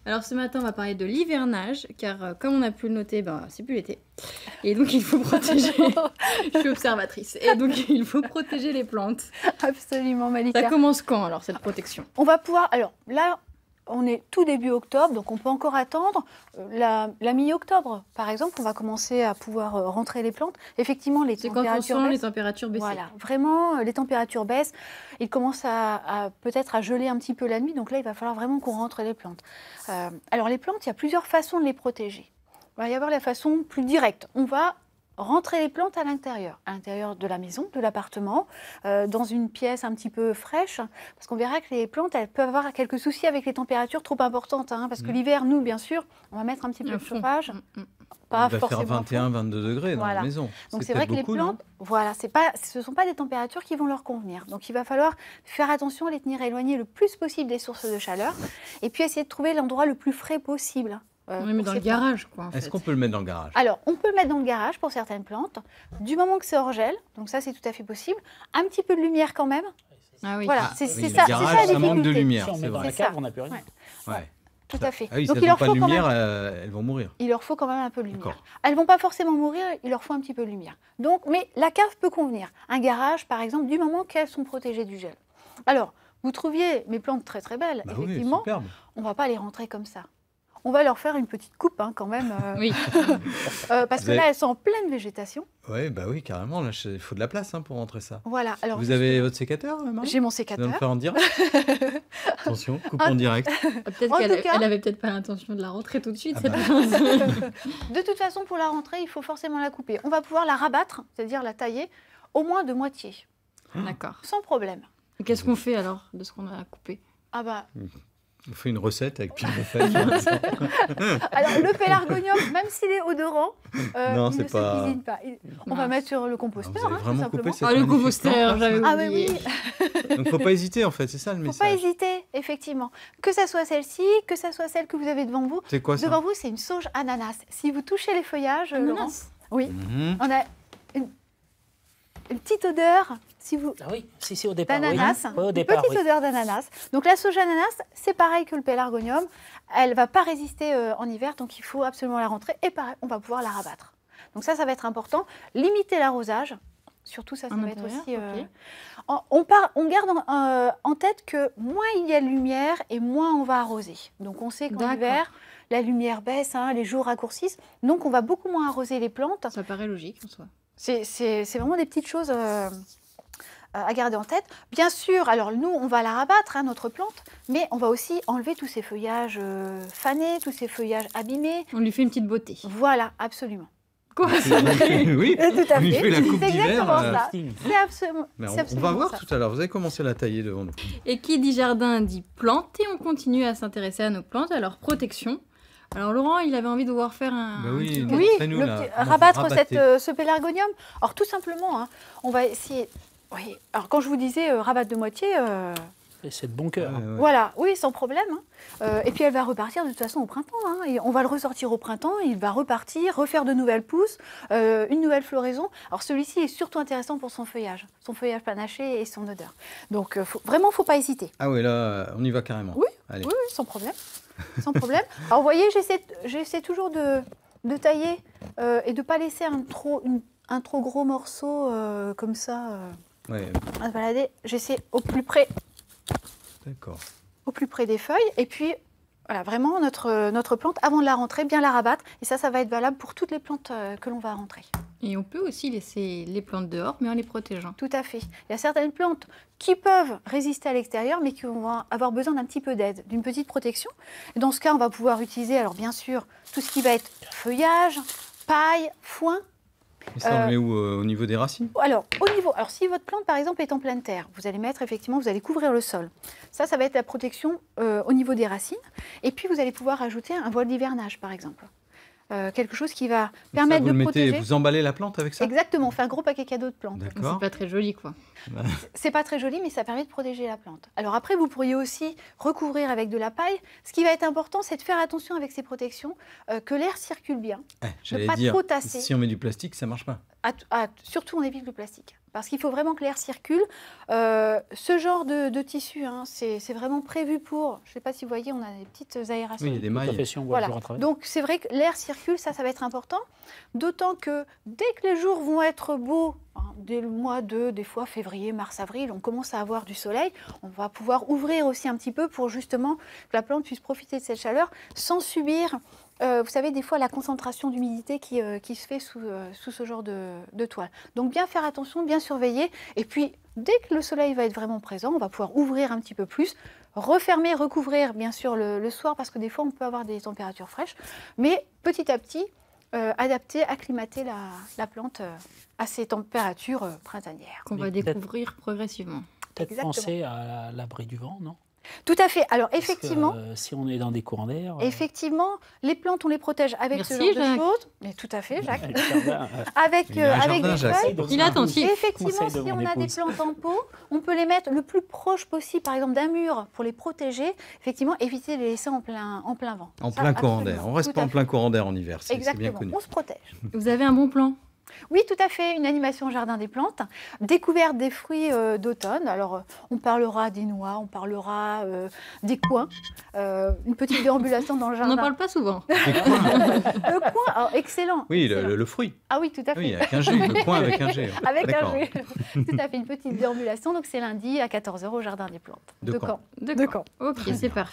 Alors ce matin, on va parler de l'hivernage, car comme on a pu le noter, ben, c'est plus l'été. Et donc il faut protéger, je suis observatrice, et donc il faut protéger les plantes. Absolument, Ça Malika. commence quand alors cette protection? On va pouvoir... Alors là, on est tout début octobre, donc on peut encore attendre. La mi-octobre, par exemple, on va commencer à pouvoir rentrer les plantes. Effectivement, les C'est quand on températures sent les baissent. températures baisser. Voilà, vraiment, les températures baissent. Il commence peut-être à geler un petit peu la nuit, donc là, il va falloir vraiment qu'on rentre les plantes. Alors les plantes, il y a plusieurs façons de les protéger. Il va y avoir la façon plus directe. On va rentrer les plantes à l'intérieur de la maison, de l'appartement, dans une pièce un petit peu fraîche, parce qu'on verra que les plantes, elles peuvent avoir quelques soucis avec les températures trop importantes, hein, parce que l'hiver, nous, bien sûr, on va mettre un petit peu de chauffage. Pas il va faire 21, 22 degrés dans la maison. Donc c'est vrai que les plantes, voilà, ce ne sont pas des températures qui vont leur convenir. Donc il va falloir faire attention à les tenir éloignées le plus possible des sources de chaleur, et puis essayer de trouver l'endroit le plus frais possible. Oui, mais dans le garage, quoi. Est-ce qu'on peut le mettre dans le garage? Alors, on peut le mettre dans le garage pour certaines plantes, du moment que c'est hors gel, donc ça c'est tout à fait possible. Un petit peu de lumière quand même. Ah oui. Voilà, c'est oui, ça, le garage, la ça manque de difficulté. lumière. Si on met dans la cave, on n'a plus rien. Ouais. Tout à fait. Ah oui, Donc si il elles n'ont leur pas faut de quand lumière, même... elles vont mourir. Il leur faut quand même un peu de lumière. D'accord. Elles ne vont pas forcément mourir, il leur faut un petit peu de lumière. Donc, mais la cave peut convenir. Un garage, par exemple, du moment qu'elles sont protégées du gel. Alors, vous trouviez mes plantes très très belles, Bah oui, effectivement. superbe. On ne va pas les rentrer comme ça. On va leur faire une petite coupe hein, quand même, Oui. parce que là, elles sont en pleine végétation. Ouais, bah oui, carrément. Là, il faut de la place pour rentrer ça. Voilà. Alors, Vous avez votre sécateur, Marie? j'ai mon Vous allez sécateur. le faire en direct? Attention, coupe en direct. Peut-être En qu'elle tout cas- elle avait peut-être pas l'intention de la rentrer tout de suite, Ah cette bah. plante. De toute façon, pour la rentrée, il faut forcément la couper. On va pouvoir la rabattre, c'est-à-dire la tailler, au moins de moitié, D'accord. sans problème. Et qu'est-ce qu'on fait alors de ce qu'on a coupé? Ah bah, On fait une recette avec pile de feuilles. alors le pélargonium, même s'il est odorant, Non, il c'est ne pas- se cuisine pas. On va mettre sur le composteur, Vous avez tout vraiment coupé simplement. cette Ah, le magnifique composteur, plante, là, j'avais Ah oui, oublié. oui, Donc, faut pas hésiter, en fait, c'est ça le faut message. pas hésiter, effectivement. Que ça soit celle-ci, que ça soit celle que vous avez devant vous. C'est quoi ça? Devant vous, c'est une sauge ananas. Si vous touchez les feuillages, Ananas. Laurence, oui, Mhm. on a une petite odeur, si vous... Ah oui, si, au départ. d'ananas, Oui, au une départ, petite oui. odeur d'ananas. Donc la sauge ananas, c'est pareil que le pélargonium. Elle ne va pas résister en hiver, donc il faut absolument la rentrer. Et pareil, on va pouvoir la rabattre. Donc ça va être important. Limiter l'arrosage. Surtout ça En va être intérieur, aussi... ok. on garde en tête que moins il y a de lumière et moins on va arroser. Donc on sait qu'en D'accord. hiver, la lumière baisse, hein, les jours raccourcissent. Donc on va beaucoup moins arroser les plantes. Ça paraît logique en soi. C'est vraiment des petites choses à garder en tête. Bien sûr, alors nous, on va la rabattre, hein, notre plante, mais on va aussi enlever tous ces feuillages fanés, tous ces feuillages abîmés. On lui fait une petite beauté. Voilà, absolument. Quoi? Oui, Tout à on lui fait. fait la coupe C'est d'hiver. exactement ça. Style. C'est absolument, Mais c'est on va absolument voir ça. tout à l'heure. Vous avez commencé à la tailler devant nous. Et qui dit jardin dit plante, et on continue à s'intéresser à nos plantes, à leur protection. Alors Laurent, il avait envie de voir faire un... Bah oui, un- Oui, montrez-nous, le là, petit- comment vous rabattre rabattez. ce pélargonium. Alors tout simplement, hein, on va essayer... Oui. Alors quand je vous disais rabattre de moitié... Et c'est de bon cœur. Ouais, ouais. Voilà, oui, sans problème. Hein. Et puis elle va repartir de toute façon au printemps. Hein. Et on va le ressortir au printemps, il va repartir, refaire de nouvelles pousses, une nouvelle floraison. Alors celui-ci est surtout intéressant pour son feuillage panaché et son odeur. Donc vraiment, il ne faut pas hésiter. Ah oui, là, on y va carrément. Oui, Allez. Oui, oui, sans problème. Sans problème. Alors vous voyez, j'essaie toujours de tailler et de ne pas laisser un trop gros morceau comme ça Ouais, à se balader. J'essaie au plus près des feuilles. Et puis, voilà, vraiment, notre plante, avant de la rentrer, bien la rabattre. Et ça va être valable pour toutes les plantes que l'on va rentrer. Et on peut aussi laisser les plantes dehors, mais en les protégeant. Tout à fait. Il y a certaines plantes qui peuvent résister à l'extérieur, mais qui vont avoir besoin d'un petit peu d'aide, d'une petite protection. Et dans ce cas, on va pouvoir utiliser, alors bien sûr, tout ce qui va être feuillage, paille, foin. Et ça, on le met où au niveau des racines? Alors, si votre plante, par exemple, est en pleine terre, vous allez couvrir le sol. Ça va être la protection au niveau des racines. Et puis, vous allez pouvoir ajouter un voile d'hivernage, par exemple. Quelque chose qui va permettre vous de le mettez, protéger. vous emballez la plante avec ça? Exactement, on fait un gros paquet cadeau de plantes. D'accord. C'est pas très joli, quoi. C'est pas très joli, mais ça permet de protéger la plante. Alors après, vous pourriez aussi recouvrir avec de la paille. Ce qui va être important, c'est de faire attention avec ces protections, que l'air circule bien. J'allais pas dire, trop tasser. si on met du plastique, ça marche pas. Surtout, on évite le plastique. parce qu'il faut vraiment que l'air circule. Ce genre de tissu, hein, c'est vraiment prévu pour, je ne sais pas si vous voyez, on a des petites aérations. Oui, il y a des mailles. Voilà. Donc c'est vrai que l'air circule, ça va être important. D'autant que dès que les jours vont être beaux, hein, dès le mois de, des fois février, mars, avril, on commence à avoir du soleil, on va pouvoir ouvrir aussi un petit peu pour justement que la plante puisse profiter de cette chaleur sans subir, vous savez, des fois la concentration d'humidité qui se fait sous ce genre de toile. Donc bien faire attention, bien surveiller. Et puis dès que le soleil va être vraiment présent, on va pouvoir ouvrir un petit peu plus, refermer, recouvrir bien sûr le soir parce que des fois on peut avoir des températures fraîches. Mais petit à petit, adapter, acclimater la plante à ces températures printanières. Qu'on va découvrir progressivement. Peut-être penser à l'abri du vent, non? Tout à fait. Alors effectivement, si on est dans des courants d'air, effectivement, les plantes on les protège avec ce genre de choses. Mais tout à fait, Jacques. avec des feuilles. Il est attentif. Effectivement, si on a des plantes en pot, on peut les mettre le plus proche possible, par exemple d'un mur, pour les protéger. Effectivement, éviter de les laisser en plein vent. En plein courant d'air. On reste pas en plein courant d'air en hiver. C'est bien connu. On se protège. Vous avez un bon plan? Oui, tout à fait, une animation au jardin des plantes, découverte des fruits d'automne. Alors, on parlera des noix, on parlera des coings, une petite déambulation dans le jardin. On n'en parle pas souvent. Le coing, alors, excellent. Oui, excellent. Le fruit. Ah oui, tout à fait. Oui, avec un G, le coing avec un G. Avec un G. Tout à fait, une petite déambulation. Donc, c'est lundi à 14h au jardin des plantes. De Caen. De Caen. Ok, c'est parfait.